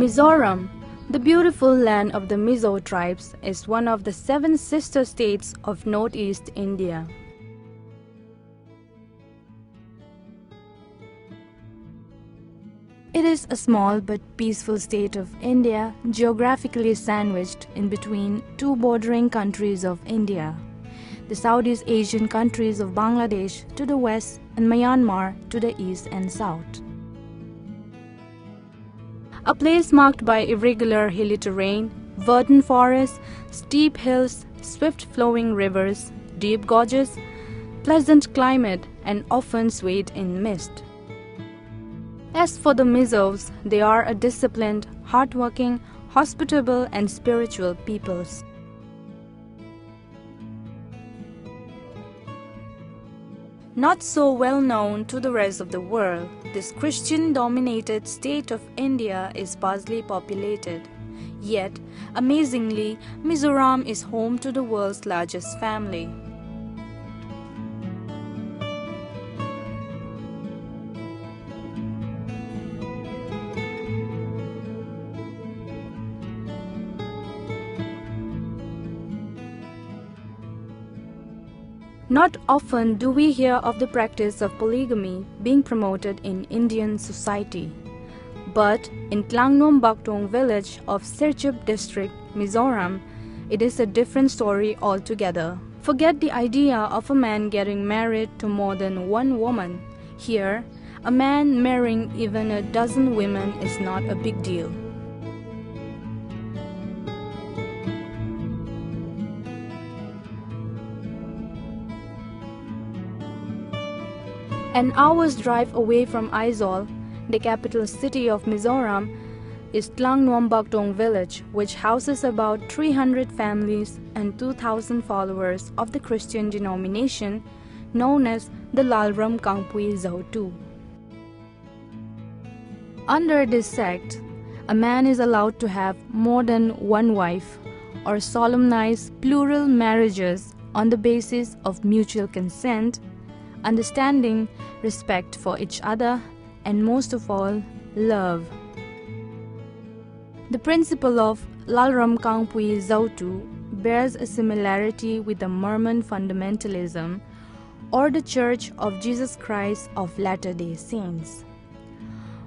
Mizoram, the beautiful land of the Mizo tribes, is one of the 7 sister states of northeast India. It is a small but peaceful state of India, geographically sandwiched in between 2 bordering countries of India, the Southeast Asian countries of Bangladesh to the west and Myanmar to the east and south. A place marked by irregular hilly terrain, verdant forests, steep hills, swift-flowing rivers, deep gorges, pleasant climate, and often swayed in mist. As for the Mizos, they are a disciplined, hardworking, hospitable, and spiritual peoples. Not so well known to the rest of the world, this Christian-dominated state of India is sparsely populated. Yet, amazingly, Mizoram is home to the world's largest family. Not often do we hear of the practice of polygamy being promoted in Indian society. But in Tlangnuam Baktawng village of Sirchup district, Mizoram, it is a different story altogether. Forget the idea of a man getting married to more than one woman. Here, a man marrying even a dozen women is not a big deal. An hour's drive away from Aizawl, the capital city of Mizoram, is Tlangnuam Baktawng village, which houses about 300 families and 2,000 followers of the Christian denomination known as the Lalramkawngpuizawhtu. Under this sect, a man is allowed to have more than one wife or solemnize plural marriages on the basis of mutual consent, understanding, respect for each other, and most of all, love. The principle of Lalramkawngpuizawhtu bears a similarity with the Mormon fundamentalism or the Church of Jesus Christ of Latter-day Saints.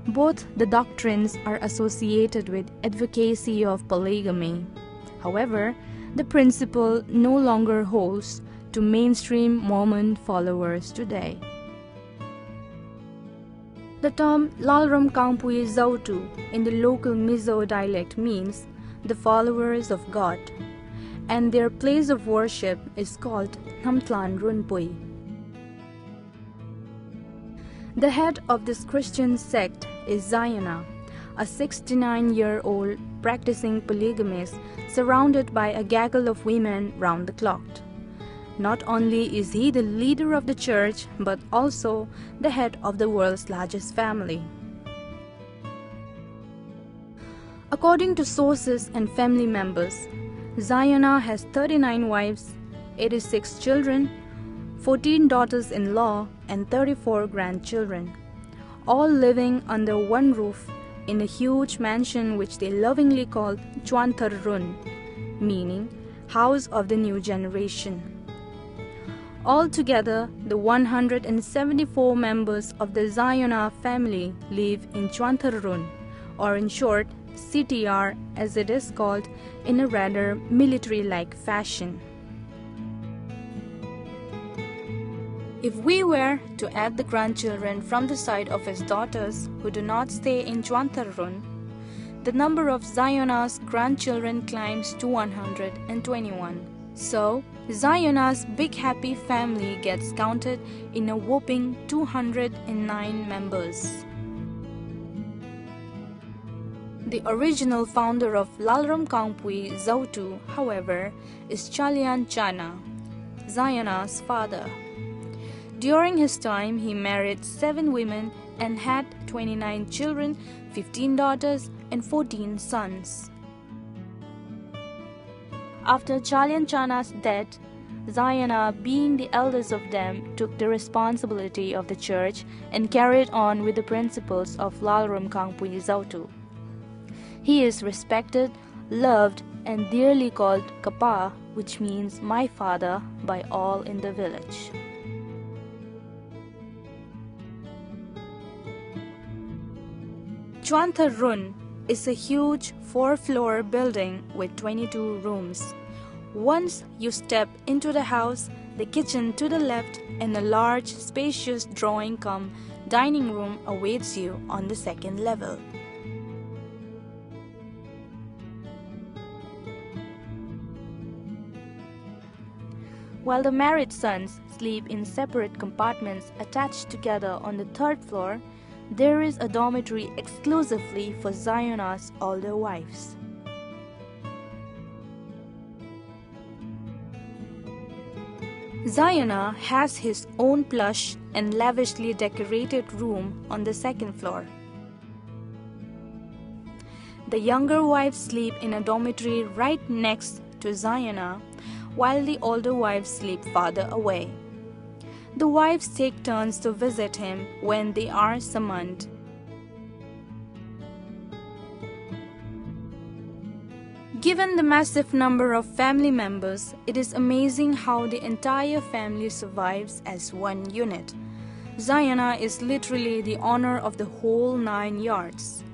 Both the doctrines are associated with advocacy of polygamy. However, the principle no longer holds to mainstream Mormon followers today. The term Lalramkawngpuizawhtu in the local Mizo dialect means the followers of God, and their place of worship is called Hnamthlanrunpui. The head of this Christian sect is Ziona, a 69-year-old practicing polygamist surrounded by a gaggle of women round the clock. Not only is he the leader of the church, but also the head of the world's largest family. According to sources and family members, Ziona has 39 wives, 86 children, 14 daughters-in-law, and 34 grandchildren, all living under one roof in a huge mansion which they lovingly call Chhuanthar Run, meaning House of the New Generation. Altogether, the 174 members of the Ziona family live in Chhuanthar Run, or in short, C.T.R. as it is called, in a rather military-like fashion. If we were to add the grandchildren from the side of his daughters who do not stay in Chhuanthar Run, the number of Ziona's grandchildren climbs to 121. So, Ziona's big happy family gets counted in a whopping 209 members. The original founder of Lalramkawngpuizawhtu, however, is Ziona Chana, Ziona's father. During his time, he married 7 women and had 29 children, 15 daughters, and 14 sons. After Ziona Chana's death, Ziona, being the eldest of them, took the responsibility of the church and carried on with the principles of Lalramkawngpuizawhtu. He is respected, loved, and dearly called Kapa, which means my father, by all in the village. Chhuanthar Run is a huge 4-floor building with 22 rooms. Once you step into the house, the kitchen to the left and a large, spacious drawing-cum dining room awaits you on the second level. While the married sons sleep in separate compartments attached together on the third floor, there is a dormitory exclusively for Ziona's older wives. Ziona has his own plush and lavishly decorated room on the second floor. The younger wives sleep in a dormitory right next to Ziona, while the older wives sleep farther away. The wives take turns to visit him when they are summoned. Given the massive number of family members, it is amazing how the entire family survives as one unit. Ziona is literally the owner of the whole 9 yards.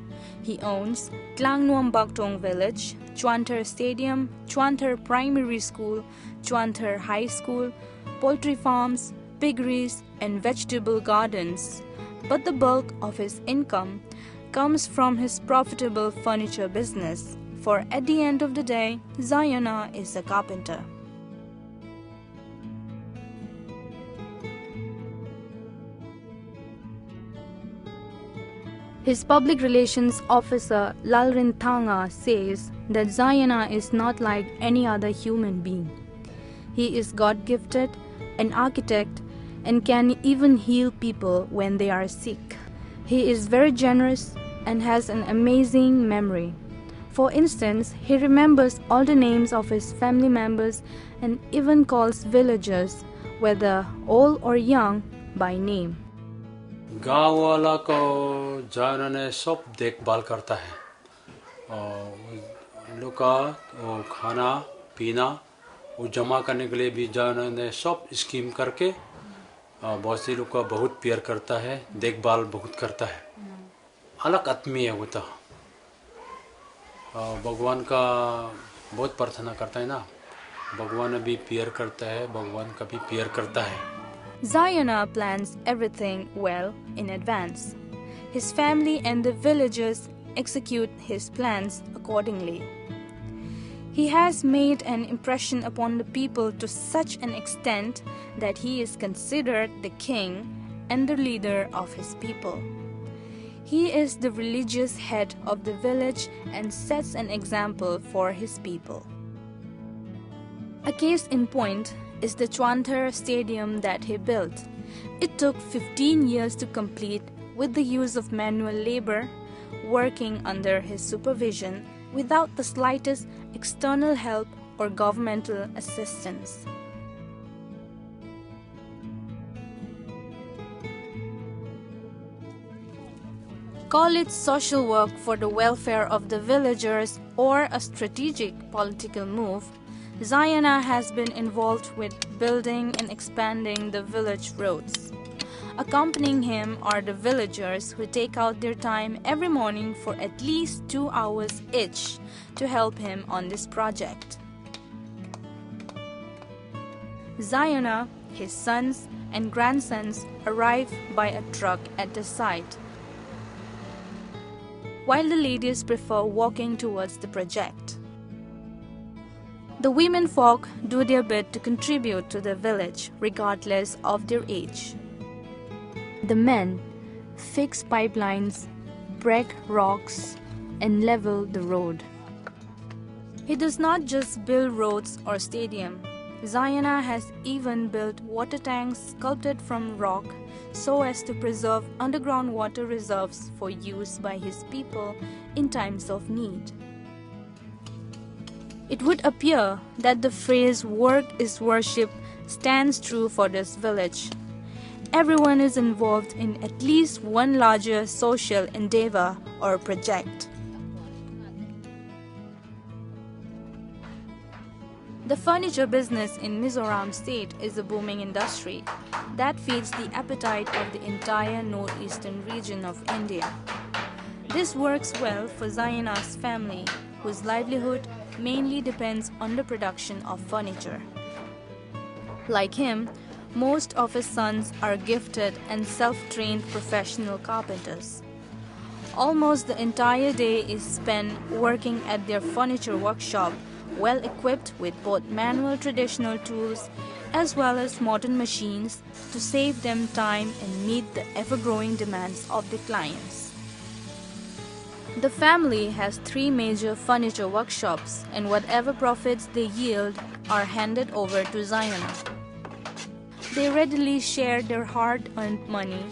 He owns Tlangnuam Baktawng village, Chhuanthar Stadium, Chhuanthar Primary School, Chhuanthar High School, poultry farms, piggeries, and vegetable gardens. But the bulk of his income comes from his profitable furniture business, for at the end of the day, Ziona is a carpenter. His public relations officer Lalramkawngpuizawhtu says that Ziona is not like any other human being. He is God-gifted, an architect, and can even heal people when they are sick. He is very generous and has an amazing memory. For instance, he remembers all the names of his family members and even calls villagers, whether old or young, by name. गांव वाला को जाना ने सब देखभाल करता है और लोग का खाना पीना वो जमा करने के लिए भी जाना ने सब स्कीम करके बहुत से लोग का बहुत प्यार करता है, देखभाल बहुत करता है। अलग आदमी है वो तो भगवान का बहुत प्रार्थना करता है ना, भगवान भी प्यार करता है, भगवान का भी प्यार करता है। Ziona plans everything well in advance. His family and the villagers execute his plans accordingly. He has made an impression upon the people to such an extent that he is considered the king and the leader of his people. He is the religious head of the village and sets an example for his people. A case in point is the Chhuanthar Stadium that he built. It took 15 years to complete with the use of manual labor, working under his supervision without the slightest external help or governmental assistance. Call it social work for the welfare of the villagers or a strategic political move, Ziona has been involved with building and expanding the village roads. Accompanying him are the villagers who take out their time every morning for at least 2 hours each to help him on this project. Ziona, his sons and grandsons arrive by a truck at the site, while the ladies prefer walking towards the project. The women folk do their bit to contribute to the village, regardless of their age. The men fix pipelines, break rocks, and level the road. He does not just build roads or stadium. Ziona has even built water tanks sculpted from rock so as to preserve underground water reserves for use by his people in times of need. It would appear that the phrase "work is worship" stands true for this village. Everyone is involved in at least one larger social endeavor or project. The furniture business in Mizoram state is a booming industry that feeds the appetite of the entire northeastern region of India. This works well for Ziona's family, whose livelihood mainly depends on the production of furniture. Like him, most of his sons are gifted and self-trained professional carpenters. Almost the entire day is spent working at their furniture workshop, well equipped with both manual traditional tools as well as modern machines to save them time and meet the ever-growing demands of the clients. The family has 3 major furniture workshops, and whatever profits they yield are handed over to Ziona. They readily share their hard-earned money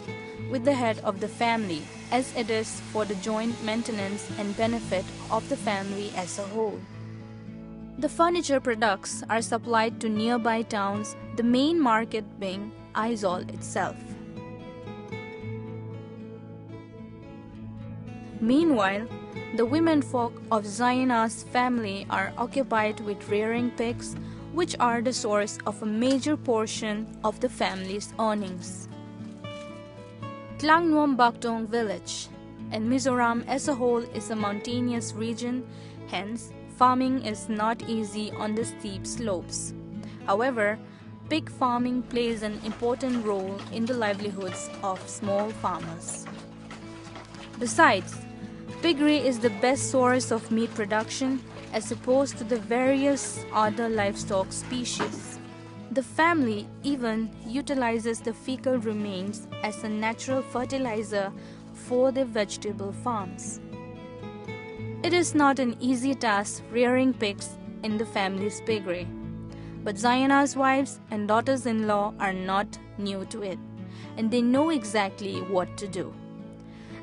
with the head of the family, as it is for the joint maintenance and benefit of the family as a whole. The furniture products are supplied to nearby towns, the main market being Aizawl itself. Meanwhile, the womenfolk of Ziona's family are occupied with rearing pigs, which are the source of a major portion of the family's earnings. Tlangnuam Baktawng village and Mizoram as a whole is a mountainous region, hence farming is not easy on the steep slopes. However, pig farming plays an important role in the livelihoods of small farmers. Besides, piggery is the best source of meat production as opposed to the various other livestock species. The family even utilizes the fecal remains as a natural fertilizer for their vegetable farms. It is not an easy task rearing pigs in the family's piggery, but Ziona's wives and daughters-in-law are not new to it, and they know exactly what to do.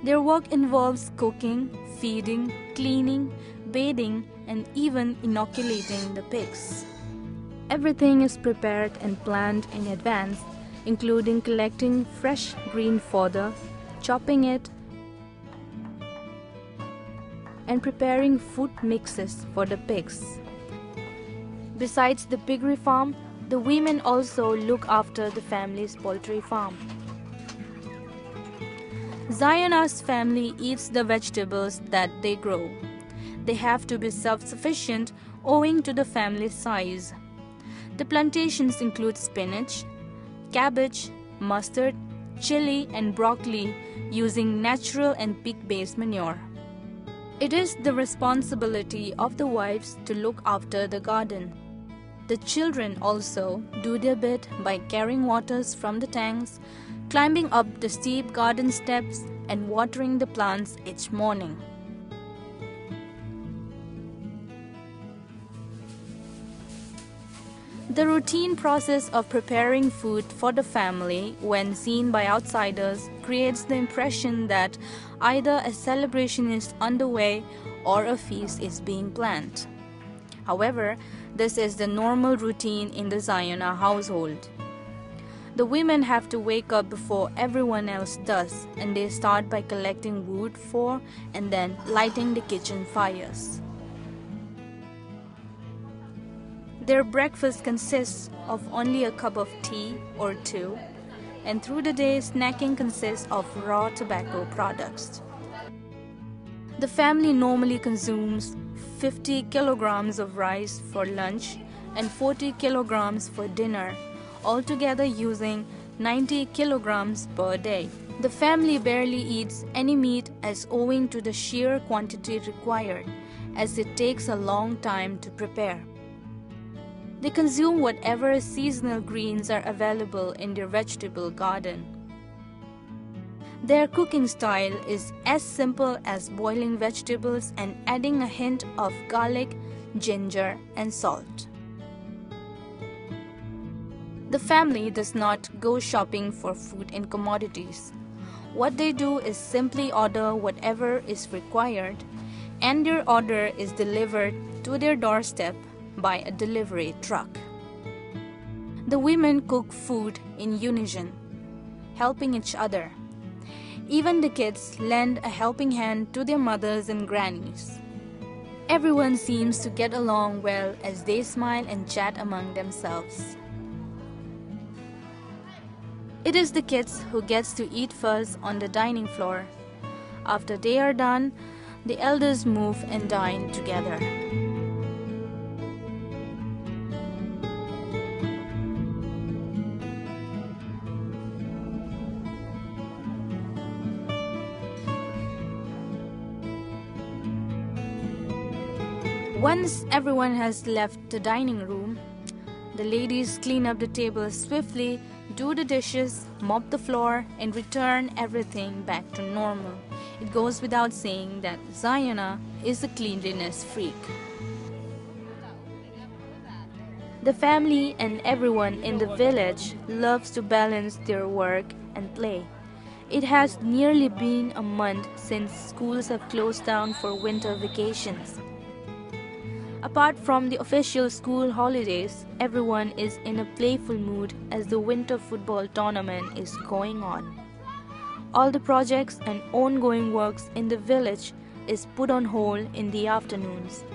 Their work involves cooking, feeding, cleaning, bathing, and even inoculating the pigs. Everything is prepared and planned in advance, including collecting fresh green fodder, chopping it, and preparing food mixes for the pigs. Besides the piggery farm, the women also look after the family's poultry farm. Ziona's family eats the vegetables that they grow. They have to be self-sufficient owing to the family's size. The plantations include spinach, cabbage, mustard, chili, and broccoli using natural and pig-based manure. It is the responsibility of the wives to look after the garden. The children also do their bit by carrying waters from the tanks, climbing up the steep garden steps, and watering the plants each morning. The routine process of preparing food for the family, when seen by outsiders, creates the impression that either a celebration is underway or a feast is being planned. However, this is the normal routine in the Ziona household. The women have to wake up before everyone else does, and they start by collecting wood for and then lighting the kitchen fires. Their breakfast consists of only a cup of tea or 2, and through the day snacking consists of raw tobacco products. The family normally consumes 50 kilograms of rice for lunch and 40 kilograms for dinner, altogether using 90 kilograms per day. The family barely eats any meat as owing to the sheer quantity required, as it takes a long time to prepare. They consume whatever seasonal greens are available in their vegetable garden. Their cooking style is as simple as boiling vegetables and adding a hint of garlic, ginger, and salt. The family does not go shopping for food and commodities. What they do is simply order whatever is required, and their order is delivered to their doorstep by a delivery truck. The women cook food in unison, helping each other. Even the kids lend a helping hand to their mothers and grannies. Everyone seems to get along well as they smile and chat among themselves. It is the kids who gets to eat first on the dining floor. After they are done, the elders move and dine together. Once everyone has left the dining room, the ladies clean up the table swiftly, do the dishes, mop the floor, and return everything back to normal. It goes without saying that Ziona is a cleanliness freak. The family and everyone in the village loves to balance their work and play. It has nearly been a month since schools have closed down for winter vacations. Apart from the official school holidays, everyone is in a playful mood as the winter football tournament is going on. All the projects and ongoing works in the village is put on hold in the afternoons.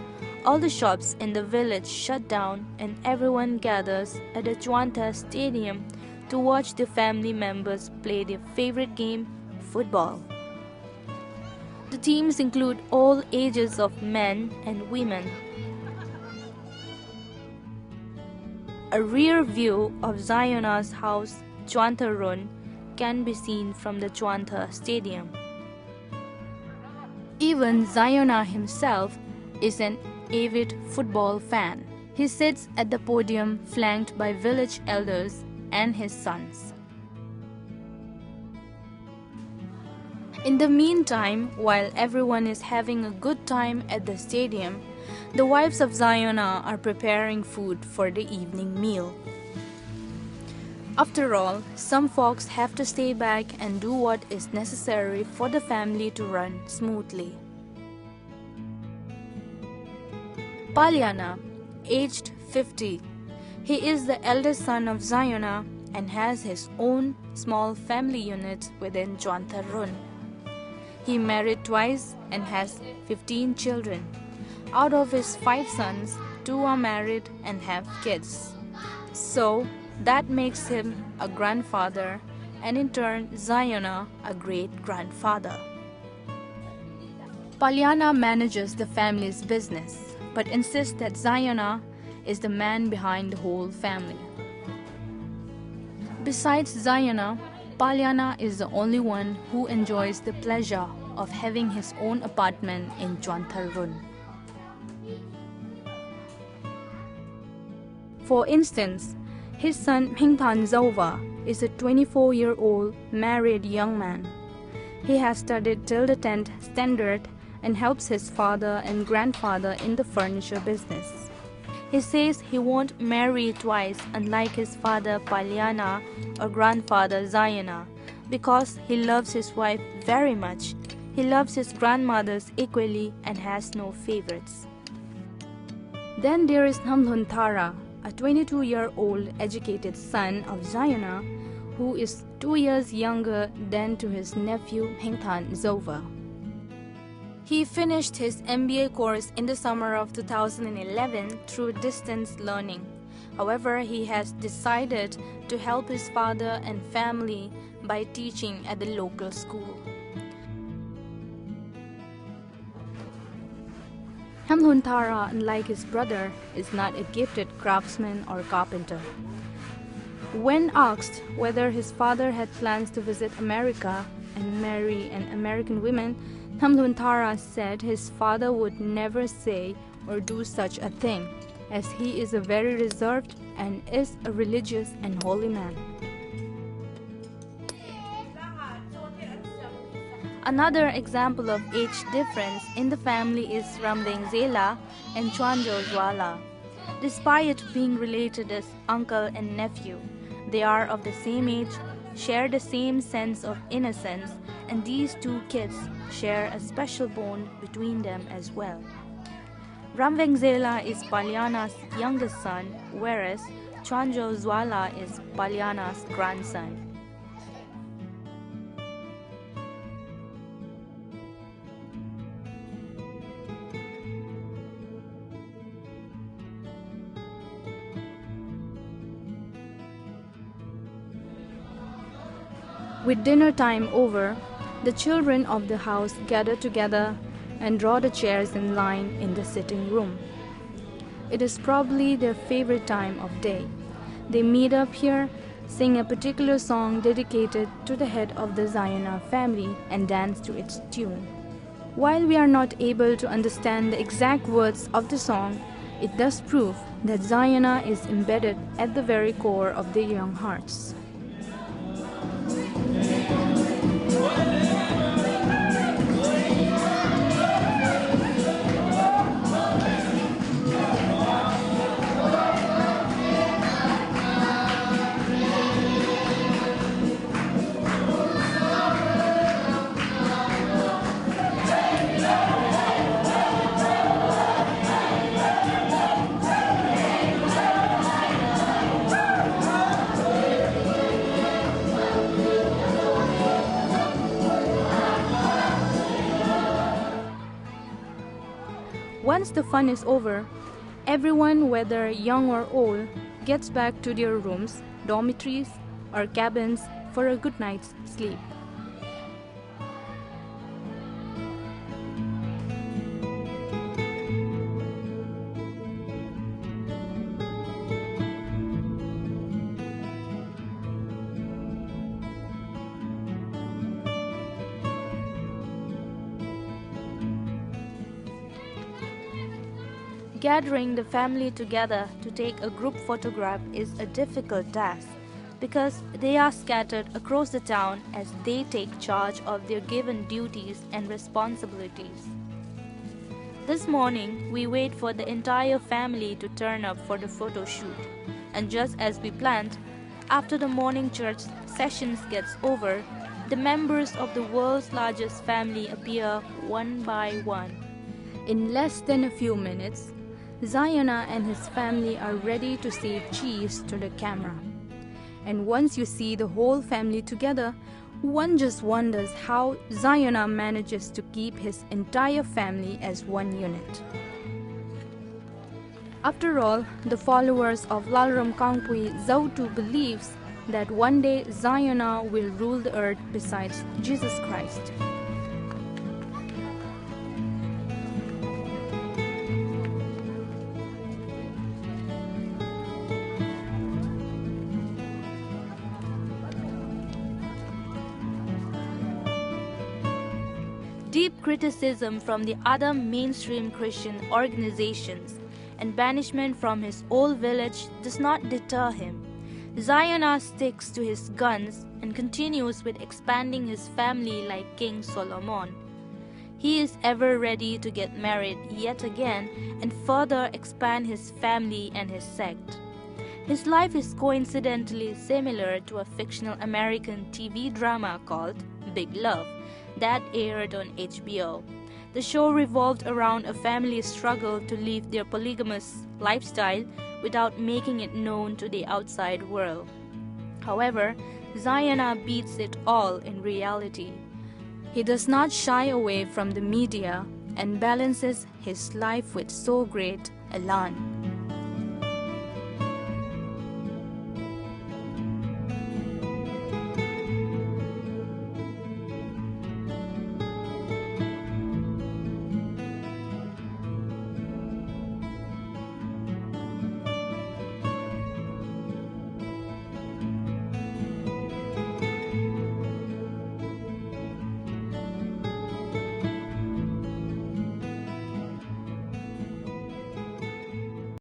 All the shops in the village shut down and everyone gathers at the Chhuanthar Stadium to watch the family members play their favorite game, football. The teams include all ages of men and women. A rear view of Ziona's house, Chhuanthar Run, can be seen from the Chhuanthar Stadium. Even Ziona himself is an avid football fan. He sits at the podium flanked by village elders and his sons. In the meantime, while everyone is having a good time at the stadium, the wives of Ziona are preparing food for the evening meal. After all, some folks have to stay back and do what is necessary for the family to run smoothly. Palyana, aged 50. He is the eldest son of Ziona and has his own small family unit within Chhuanthar Run. He married twice and has 15 children. Out of his 5 sons, 2 are married and have kids. So, that makes him a grandfather and in turn Ziona a great-grandfather. Palyana manages the family's business but insists that Ziona is the man behind the whole family. Besides Ziona, Palyana is the only one who enjoys the pleasure of having his own apartment in Chhuanthar Run. For instance, his son Hnamthlanrunpui is a 24-year-old married young man. He has studied till the 10th standard and helps his father and grandfather in the furniture business. He says he won't marry twice unlike his father Palyana or grandfather Ziona because he loves his wife very much. He loves his grandmothers equally and has no favorites. Then there is Hnamthlanrunpui, a 22-year-old educated son of Ziona, who is 2 years younger than to his nephew Hnamthlanrunpui. He finished his MBA course in the summer of 2011 through distance learning. However, he has decided to help his father and family by teaching at the local school. Hnamthlanrunpui, unlike his brother, is not a gifted craftsman or carpenter. When asked whether his father had plans to visit America and marry an American woman, Hnamthlanrunpui said his father would never say or do such a thing, as he is a very reserved and is a religious and holy man. Another example of age difference in the family is Lalramkawngpuizawhtu and Chhuanthar. Despite being related as uncle and nephew, they are of the same age, share the same sense of innocence, and these two kids share a special bond between them as well. Lalramkawngpuizawhtu is Palyana's youngest son, whereas Chhuanthar is Palyana's grandson. With dinner time over, the children of the house gather together and draw the chairs in line in the sitting room. It is probably their favorite time of day. They meet up here, sing a particular song dedicated to the head of the Ziona family, and dance to its tune. While we are not able to understand the exact words of the song, it does prove that Ziona is embedded at the very core of the young hearts. Once the fun is over, everyone, whether young or old, gets back to their rooms, dormitories, or cabins for a good night's sleep. Gathering the family together to take a group photograph is a difficult task because they are scattered across the town as they take charge of their given duties and responsibilities. This morning, we wait for the entire family to turn up for the photo shoot, and just as we planned, after the morning church sessions gets over, the members of the world's largest family appear one by one. In less than a few minutes, Ziona and his family are ready to say cheese to the camera. And once you see the whole family together, one just wonders how Ziona manages to keep his entire family as one unit. After all, the followers of Lalramkawngpuizawhtu believes that one day Ziona will rule the earth besides Jesus Christ. Deep criticism from the other mainstream Christian organizations and banishment from his old village does not deter him. Ziona sticks to his guns and continues with expanding his family like King Solomon. He is ever ready to get married yet again and further expand his family and his sect. His life is coincidentally similar to a fictional American TV drama called Big Love that aired on HBO. The show revolved around a family's struggle to live their polygamous lifestyle without making it known to the outside world. However, Ziona beats it all in reality. He does not shy away from the media and balances his life with so great elan.